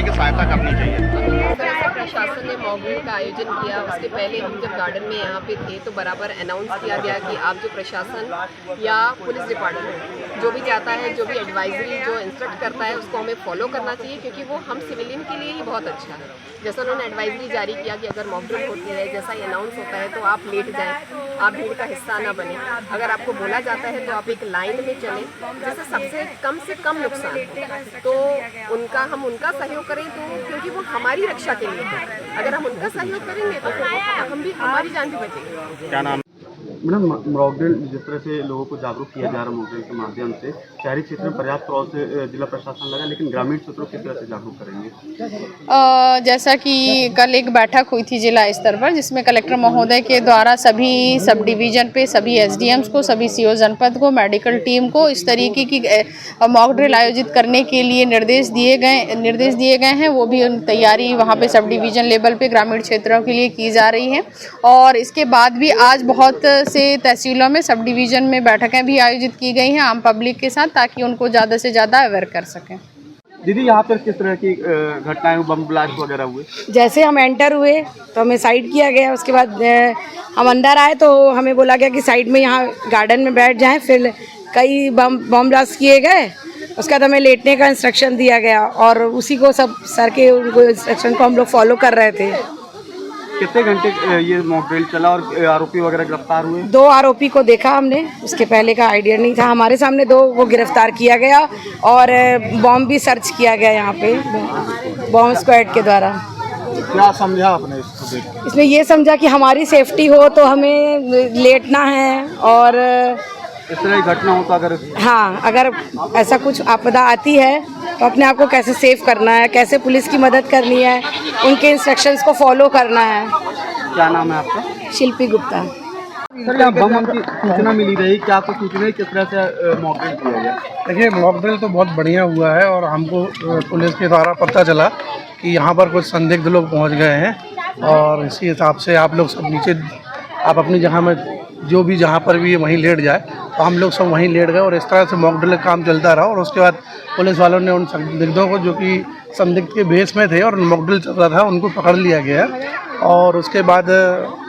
की सहायता करनी चाहिए। प्रशासन ने मॉक ड्रिल का आयोजन किया, उसके पहले हम जब गार्डन में यहाँ पे थे तो बराबर अनाउंस किया गया कि आप जो प्रशासन या पुलिस डिपार्टमेंट जो भी जाता है, जो भी एडवाइजरी जो इंस्ट्रक्ट करता है उसको हमें फॉलो करना चाहिए, क्योंकि वो हम सिविलियन के लिए ही बहुत अच्छा है। जैसा उन्होंने एडवाइजरी जारी किया कि अगर मॉक ड्रिल होती है, जैसा ही अनाउंस होता है तो आप लेट जाएं, आप भीड़ का हिस्सा ना बने। अगर आपको बोला जाता है तो आप एक लाइन में चलें जिससे सबसे कम नुकसान हो। तो हम उनका सहयोग करें तो, क्योंकि वो हमारी रक्षा के लिए है। अगर हम उनका सहयोग करेंगे तो फिर हमारी जान भी बचेगी। क्या नाम? मैडम, मॉक ड्रिल जिस तरह से लोगों को जागरूक किया जा रहा है मॉक ड्रिल के माध्यम से, शहरी क्षेत्र में पर्याप्त तौर से जिला प्रशासन लगा, लेकिन ग्रामीण क्षेत्रों को किस तरह से जागरूक करेंगे? जैसा कि कल एक बैठक हुई थी जिला स्तर पर, जिसमें कलेक्टर महोदय के द्वारा सभी सब डिवीज़न पे सभी एसडीएम्स को, सभी सीओ जनपद को, मेडिकल टीम को इस तरीके की मॉक ड्रिल आयोजित करने के लिए निर्देश दिए गए हैं। वो भी उन तैयारी वहाँ पे सब डिवीज़न लेवल पे ग्रामीण क्षेत्रों के लिए की जा रही है। और इसके बाद भी आज बहुत से तहसीलों में सब डिवीज़न में बैठकें भी आयोजित की गई हैं आम पब्लिक के साथ, ताकि उनको ज़्यादा से ज़्यादा अवेयर कर सकें। दीदी, यहाँ पर किस तरह की घटनाएं, बम ब्लास्ट वगैरह हुए? जैसे हम एंटर हुए तो हमें साइड किया गया, उसके बाद हम अंदर आए तो हमें बोला गया कि साइड में यहाँ गार्डन में बैठ जाएं। फिर कई बम ब्लास्ट किए गए, उसके बाद हमें लेटने का इंस्ट्रक्शन दिया गया और उसी को सब सर के उनको इंस्ट्रक्शन को हम लोग फॉलो कर रहे थे। कितने घंटे ये मॉक ड्रिल चला और आरोपी वगैरह गिरफ्तार हुए? 2 आरोपी को देखा हमने, उसके पहले का आइडिया नहीं था। हमारे सामने 2 को गिरफ्तार किया गया और बॉम्ब भी सर्च किया गया यहाँ पे बॉम्ब स्क्वाड के द्वारा। क्या समझा आपने इसको देख? इसमें ये समझा कि हमारी सेफ्टी हो तो हमें लेटना है, और इस तरह की घटना हो तो अगर ऐसा कुछ आपदा आती है तो अपने आप को कैसे सेव करना है, कैसे पुलिस की मदद करनी है, उनके इंस्ट्रक्शंस को फॉलो करना है। क्या नाम है आपका? शिल्पी गुप्ता। सर, यहाँ बम की सूचना मिली रही, क्या आपको सूचना है किस तरह से मॉक ड्रिल किया गया? देखिए, मॉक ड्रिल तो बहुत बढ़िया हुआ है और हमको पुलिस के द्वारा पता चला कि यहाँ पर कुछ संदिग्ध लोग पहुँच गए हैं, और इसी हिसाब से आप लोग सब नीचे, आप अपनी जगह में जो भी जहाँ पर भी वहीं लेट जाए, तो हम लोग सब वहीं लेट गए और इस तरह से मॉक ड्रिल का काम चलता रहा। और उसके बाद पुलिस वालों ने उन संदिग्धों को, जो कि संदिग्ध के भेष में थे और मॉक ड्रिल चल रहा था, उनको पकड़ लिया गया। और उसके बाद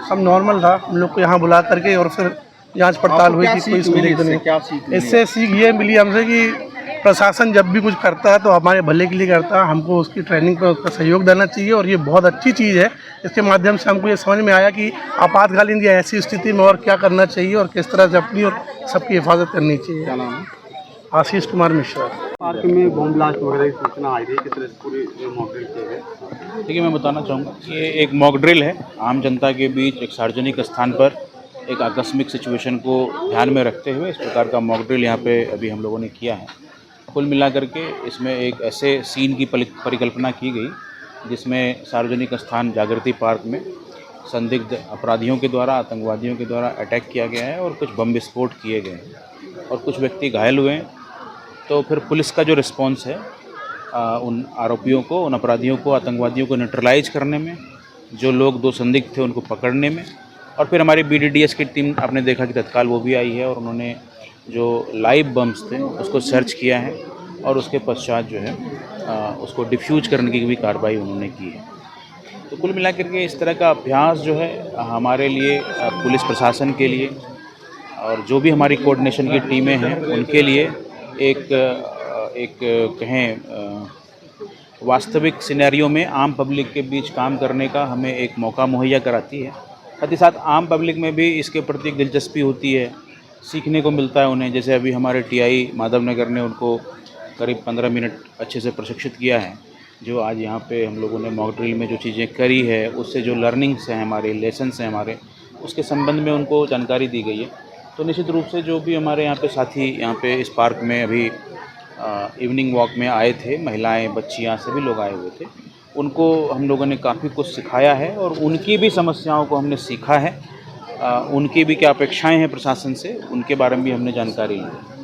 सब नॉर्मल था, हम लोग को यहाँ बुला करके और फिर जांच पड़ताल हुई कि कोई संदिग्ध नहीं। इससे सीख ये मिली हमसे कि प्रशासन जब भी कुछ करता है तो हमारे भले के लिए करता है, हमको उसकी ट्रेनिंग पर उसका सहयोग देना चाहिए, और ये बहुत अच्छी चीज़ है। इसके माध्यम से हमको ये समझ में आया कि आपातकालीन या ऐसी स्थिति में और क्या करना चाहिए और किस तरह से अपनी और सबकी हिफाजत करनी चाहिए। क्या नाम है? आशीष कुमार मिश्रा। पार्क में बम ब्लास्ट वगैरह की सूचना आई थी, किस तरह से पूरी मॉक ड्रिल किया गया? देखिए, मैं बताना चाहूँगा कि ये एक मॉक ड्रिल है आम जनता के बीच एक सार्वजनिक स्थान पर एक आकस्मिक सिचुएशन को ध्यान में रखते हुए इस प्रकार का मॉक ड्रिल यहाँ पे अभी हम लोगों ने किया है। कुल मिलाकर के इसमें एक ऐसे सीन की परिकल्पना की गई जिसमें सार्वजनिक स्थान जागृति पार्क में संदिग्ध अपराधियों के द्वारा, आतंकवादियों के द्वारा अटैक किया गया है और कुछ बम विस्फोट किए गए हैं और कुछ व्यक्ति घायल हुए हैं। तो फिर पुलिस का जो रिस्पॉन्स है उन आरोपियों को, उन अपराधियों को, आतंकवादियों को न्यूट्रलाइज करने में, जो लोग 2 संदिग्ध थे उनको पकड़ने में, और फिर हमारी BDDS की टीम, आपने देखा कि तत्काल वो भी आई है और उन्होंने जो लाइव बम्स थे उसको सर्च किया है और उसके पश्चात जो है उसको डिफ्यूज करने की भी कार्रवाई उन्होंने की है। तो कुल मिलाकर के इस तरह का अभ्यास जो है हमारे लिए, पुलिस प्रशासन के लिए और जो भी हमारी कोऑर्डिनेशन की टीमें हैं उनके लिए एक कहें वास्तविक सिनेरियो में आम पब्लिक के बीच काम करने का हमें एक मौका मुहैया कराती है। साथ ही साथ आम पब्लिक में भी इसके प्रति एक दिलचस्पी होती है, सीखने को मिलता है उन्हें। जैसे अभी हमारे TI माधवनगर ने उनको करीब 15 मिनट अच्छे से प्रशिक्षित किया है। जो आज यहाँ पे हम लोगों ने मॉक ड्रिल में जो चीज़ें करी है, उससे जो लर्निंग्स हैं, हमारे लेसन्स हैं हमारे, उसके संबंध में उनको जानकारी दी गई है। तो निश्चित रूप से जो भी हमारे यहाँ पे साथी यहाँ पे इस पार्क में अभी इवनिंग वॉक में आए थे, महिलाएं, बच्चियाँ, सभी लोग आए हुए थे, उनको हम लोगों ने काफ़ी कुछ सिखाया है और उनकी भी समस्याओं को हमने सीखा है। उनकी भी क्या अपेक्षाएं हैं प्रशासन से, उनके बारे में भी हमने जानकारी ली है।